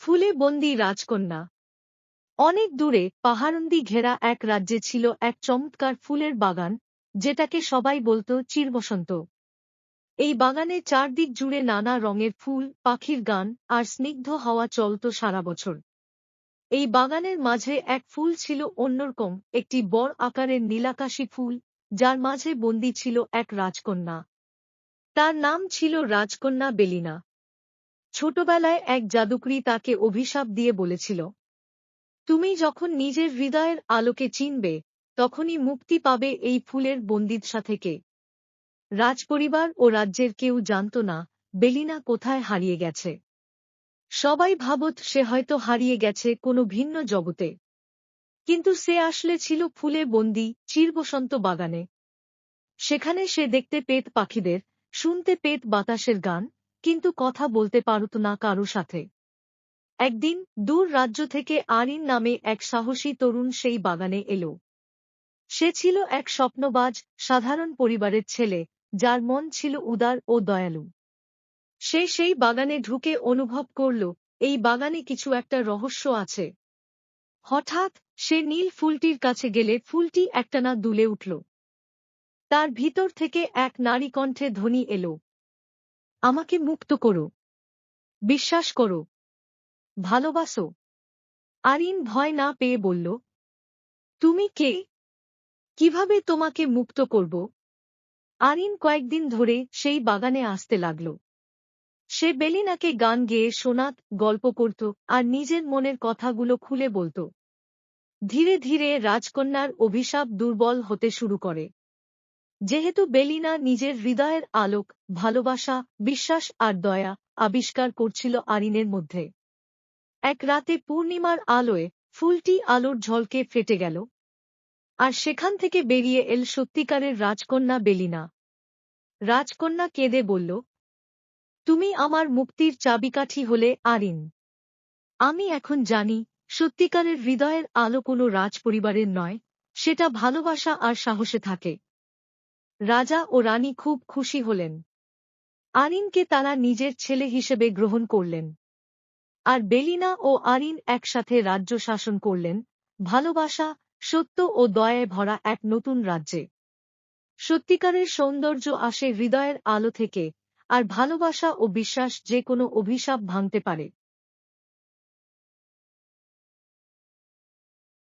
ফুলে বন্দী রাজকন্যা। অনেক দূরে পাহাড়ন্দি ঘেরা এক রাজ্যে ছিল এক চমৎকার ফুলের বাগান, যেটাকে সবাই বলত চিরবসন্ত। এই বাগানে চারদিক জুড়ে নানা রঙের ফুল, পাখির গান আর স্নিগ্ধ হাওয়া চলত সারা বছর। এই বাগানের মাঝে এক ফুল ছিল অন্যরকম, একটি বড় আকারের নীলাকাশী ফুল, যার মাঝে বন্দী ছিল এক রাজকন্যা। তার নাম ছিল রাজকন্যা বেলিনা। ছোটবেলায় এক জাদুকরী তাকে অভিশাপ দিয়ে বলেছিল, তুমি যখন নিজের হৃদয়ের আলোকে চিনবে, তখনই মুক্তি পাবে এই ফুলের বন্দিদশা থেকে। রাজপরিবার ও রাজ্যের কেউ জানত না বেলিনা কোথায় হারিয়ে গেছে। সবাই ভাবত সে হয়তো হারিয়ে গেছে কোনো ভিন্ন জগতে। কিন্তু সে আসলে ছিল ফুলে বন্দী চিরবসন্ত বাগানে। সেখানে সে দেখতে পেত পাখিদের, শুনতে পেত বাতাসের গান, কিন্তু কথা বলতে পারত না কারো সাথে। একদিন দূর রাজ্য থেকে আরিন নামে এক সাহসী তরুণ সেই বাগানে এলো। সে ছিল এক স্বপ্নবাজ, সাধারণ পরিবারের ছেলে, যার মন ছিল উদার ও দয়ালু। সে সেই বাগানে ঢুকে অনুভব করল, এই বাগানে কিছু একটা রহস্য আছে। হঠাৎ সে নীল ফুলটির কাছে গেলে ফুলটি একটানা দুলে উঠল। তার ভিতর থেকে এক নারী কণ্ঠে ধ্বনি এলো, আমাকে মুক্ত করো, বিশ্বাস করো, ভালোবাসো। আরিন ভয় না পেয়ে বলল, তুমি কে? কিভাবে তোমাকে মুক্ত করব? আরিন কয়েকদিন ধরে সেই বাগানে আসতে লাগল। সে বেলিনাকে গান গেয়ে শোনাত, গল্প করত, আর নিজের মনের কথাগুলো খুলে বলত। ধীরে ধীরে রাজকন্যার অভিশাপ দুর্বল হতে শুরু করে। যেহেতু বেলিনা নিজের হৃদয়ের আলোক, ভালোবাসা, বিশ্বাস আর দয়া আবিষ্কার করছিল আরিনের মধ্যে, এক রাতে পূর্ণিমার আলোয় ফুলটি আলোর ঝলকে ফেটে গেল। আর সেখান থেকে বেরিয়ে এল সত্যিকারের রাজকন্যা বেলিনা। রাজকন্যা কেঁদে বলল, তুমি আমার মুক্তির চাবিকাঠি হলে আরিন। আমি এখন জানি, সত্যিকারের হৃদয়ের আলো কোনো রাজপরিবারের নয়, সেটা ভালোবাসা আর সাহসে থাকে। রাজা ও রানী খুব খুশি হলেন। আরিনকে তারা নিজের ছেলে হিসেবে গ্রহণ করলেন। আর বেলিনা ও আরিন একসাথে রাজ্য শাসন করলেন, ভালোবাসা, সত্য ও দয়ায় ভরা এক নতুন রাজ্যে। সত্যিকারের সৌন্দর্য আসে হৃদয়ের আলো থেকে, আর ভালোবাসা ও বিশ্বাস যে কোনো অভিশাপ ভাঙতে পারে।